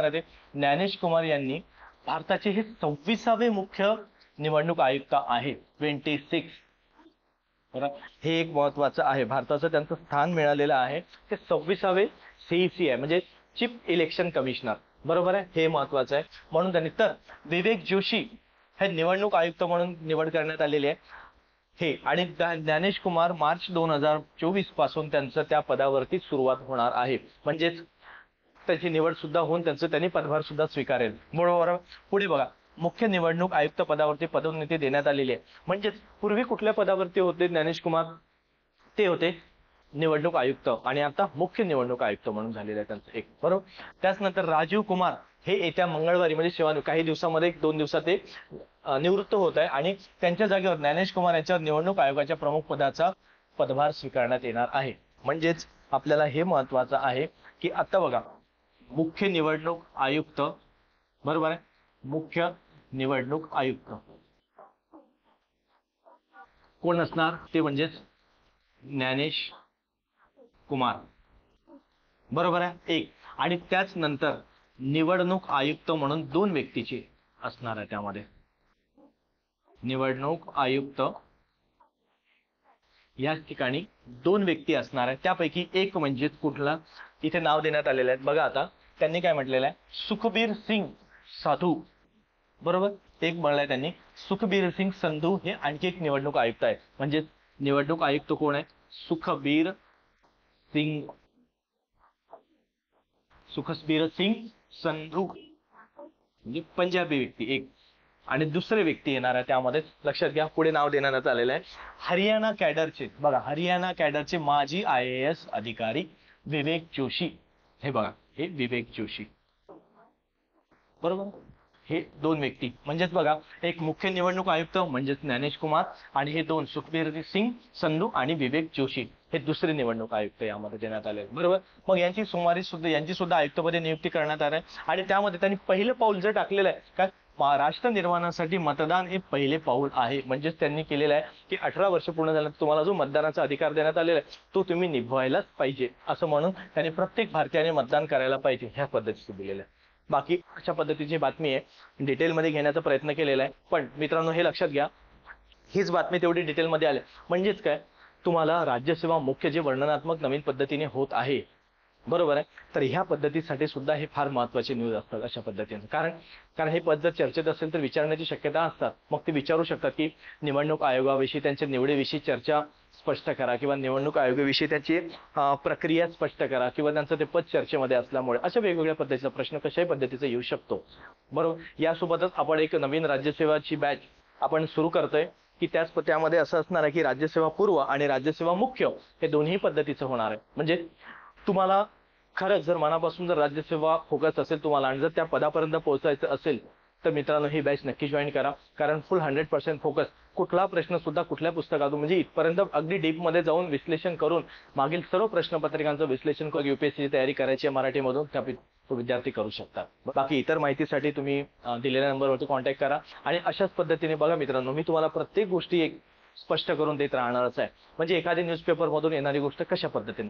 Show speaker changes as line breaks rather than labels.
ते ज्ञानेश कुमार यांनी भारताचे हे 26वे मुख्य निवडणूक आयुक्त आहे. 26. हे एक महत्वाचं आहे. भारताचं त्यांचं स्थान मिळालेलं आहे ते 26वे CEC आहे, म्हणजे चीफ इलेक्शन कमिशनर. बरोबर आहे, हे महत्वाचं आहे. म्हणून त्यांनी तर विवेक जोशी हे निवडणूक आयुक्त म्हणून निवड करण्यात आलेली आहे. हे आणि ज्ञानेश कुमार मार्च 2024 पासून त्यांचं त्या पदावरती सुरुवात होणार आहे. म्हणजेच त्याची निवड सुद्धा होऊन त्यांनी पदभार सुद्धा स्वीकारेल. बरोबर. पुढे बघा, मुख्य निवडणूक आयुक्त पदावरती पदोन्नती देण्यात आलेली आहे. म्हणजेच पूर्वी कुठल्या पदावरती होते ज्ञानेश कुमार? ते होते निवडणूक आयुक्त आणि आता मुख्य निवडणूक आयुक्त म्हणून झालेलं आहे त्यांचं एक. बरोबर. त्याचनंतर राजीव कुमार हे येत्या मंगळवारी म्हणजे काही दिवसामध्ये 2 दिवसात ते निवृत्त होत आहे आणि त्यांच्या जागेवर ज्ञानेश कुमार यांच्या निवडणूक आयोगाच्या प्रमुख पदाचा पदभार स्वीकारण्यात येणार आहे. म्हणजेच आपल्याला हे महत्वाचं आहे की आता बघा, मुख्य निवडणूक आयुक्त, बरोबर आहे, मुख्य निवडणूक आयुक्त कोण असणार? ते म्हणजेच ज्ञानेश कुमार. बरोबर आहे, एक. आणि त्याच नंतर निवडणूक आयुक्त म्हणून 2 व्यक्तीची असणार आहे. त्यामध्ये निवडणूक आयुक्त याच ठिकाणी 2 व्यक्ती असणार आहे. त्यापैकी एक म्हणजे कुठला इथे नाव देण्यात आलेलं आहे बघा. आता त्यांनी काय म्हटलेलं आहे? सुखबीर सिंग साधू. बरोबर, एक म्हणलंय त्यांनी सुखबीर सिंग संधू हे आणखी एक निवडणूक आयुक्त आहे. म्हणजे निवडणूक आयुक्त कोण आहे? सुखबीर सिंग संधू, म्हणजे पंजाबी व्यक्ती एक. आणि दुसरे व्यक्ती येणार आहे त्यामध्ये, लक्षात घ्या. पुढे नाव देण्यात आलेलं आहे हरियाणा कॅडरचे. बघा, हरियाणा कॅडरचे माजी IAS अधिकारी विवेक जोशी. हे बघा, हे विवेक जोशी. बरोबर, हे 2 व्यक्ती. म्हणजेच बघा, एक मुख्य निवडणूक आयुक्त म्हणजेच ज्ञानेश कुमार आणि हे 2 सुखबीर सिंग संधू आणि विवेक जोशी हे दुसरे निवडणूक आयुक्त यामध्ये देण्यात आले. बरोबर. मग यांची सुद्धा आयुक्तपदी नियुक्ती करण्यात आली आहे आणि त्यामध्ये त्यांनी पहिलं पाऊल जर टाकलेलं आहे काय, महाराष्ट्र निर्माणासाठी मतदान हे पहिले पाऊल आहे. म्हणजेच त्यांनी केलेलं आहे की 18 वर्ष पूर्ण झाल्यानंतर तुम्हाला जो मतदानाचा अधिकार देण्यात आलेला आहे तो तुम्ही निभवायलाच पाहिजे, असं म्हणून त्यांनी प्रत्येक भारतीयाने मतदान करायला पाहिजे ह्या पद्धतीचं दिलेलं आहे. बाकी अशा पद्धतीची बातमी आहे, डिटेलमध्ये घेण्याचा प्रयत्न केलेला आहे. पण मित्रांनो, हे लक्षात घ्या, हीच बातमी तेवढी डिटेलमध्ये आली. म्हणजेच काय, तुम्हाला राज्यसेवा मुख्य जे वर्णनात्मक नवीन पद्धतीने होत आहे, बरोबर आहे, तर ह्या पद्धतीसाठी सुद्धा हे फार महत्त्वाचे न्यूज असतात अशा पद्धतीने. कारण हे पद जर चर्चेत असेल तर विचारण्याची शक्यता असतात. मग ते विचारू शकतात की निवडणूक आयोगाविषयी, त्यांच्या निवडीविषयी चर्चा स्पष्ट करा किंवा निवडणूक आयोगाविषयी त्यांची प्रक्रिया स्पष्ट करा किंवा त्यांचं ते पद चर्चेमध्ये असल्यामुळे अशा वेगवेगळ्या पद्धतीचा प्रश्न कशाही पद्धतीचा येऊ शकतो. बरोबर. यासोबतच आपण एक नवीन राज्यसेवाची बॅच आपण सुरू करतोय की त्यामध्ये असं असणार आहे की राज्यसेवा पूर्व आणि राज्यसेवा मुख्य हे दोन्ही पद्धतीचं होणार आहे. म्हणजे तुम्हाला खरंच जर मनापासून जर राज्यसेवा फोकस असेल तुम्हाला आणि जर त्या पदापर्यंत पोहोचायचं असेल तर मित्रांनो ही बॅच नक्की जॉईन करा. कारण फुल 100% फोकस, कुठला प्रश्न सुद्धा कुठल्या पुस्तकातून म्हणजे इथपर्यंत अगदी डीपमध्ये जाऊन विश्लेषण करून मागील सर्व प्रश्नपत्रिकांचं विश्लेषण करून UPSCची तयारी करायची आहे मराठीमधून, त्या विद्यार्थी करू शकतात. बाकी इतर माहितीसाठी तुम्ही दिलेल्या नंबरवरती कॉन्टॅक्ट करा. आणि अशाच पद्धतीने बघा मित्रांनो, मी तुम्हाला प्रत्येक गोष्टी एक स्पष्ट करून देत राहणारच आहे. म्हणजे एखादी न्यूजपेपर मधून येणारी गोष्ट कशा पद्धतीने